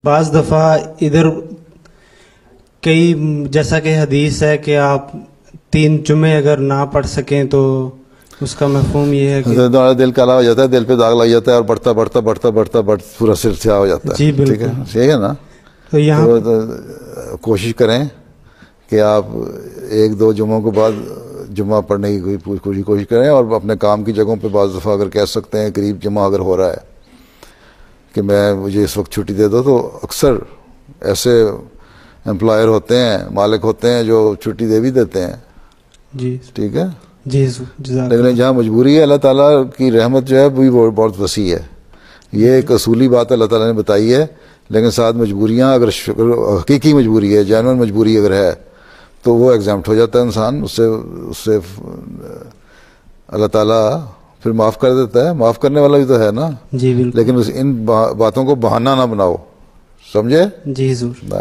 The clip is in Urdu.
بعض دفعہ ادھر کئی جیسا کہ حدیث ہے کہ آپ 3 جمعے اگر نہ پڑھ سکیں تو اس کا مفہوم یہ ہے کہ تمہارا دل کالا ہو جاتا ہے، دل پہ داغ لگ جاتا ہے اور بڑھتا بڑھتا بڑھتا بڑھتا پورا سر سیاہ ہو جاتا ہے. جی ٹھیک ہے، بالکل. ٹھیک ہے نا. تو یہاں تو کوشش کریں کہ آپ 1-2 جمعوں کے بعد جمعہ پڑھنے کی پوری کوشش کریں، اور اپنے کام کی جگہوں پہ بعض دفعہ اگر کہہ سکتے ہیں قریب جمعہ اگر ہو رہا ہے کہ مجھے اس وقت چھٹی دے دو، تو اکثر ایسے امپلائر ہوتے ہیں، مالک ہوتے ہیں جو چھٹی دے بھی دیتے ہیں. جی ٹھیک ہے، جی جزاک لیکن جہاں مجبوری ہے، اللہ تعالیٰ کی رحمت جو ہے وہ بہت وسیع ہے. یہ ایک اصولی بات اللہ تعالیٰ نے بتائی ہے، لیکن ساتھ مجبوریاں اگر حقیقی مجبوری ہے، جینوئن مجبوری اگر ہے، تو وہ ایگزامپٹ ہو جاتا ہے انسان، اس سے اللہ تعالیٰ پھر معاف کر دیتا ہے. معاف کرنے والا بھی تو ہے نا. جی بالکل. لیکن ان باتوں کو بہانہ نہ بناؤ، سمجھے؟ جی ضرور.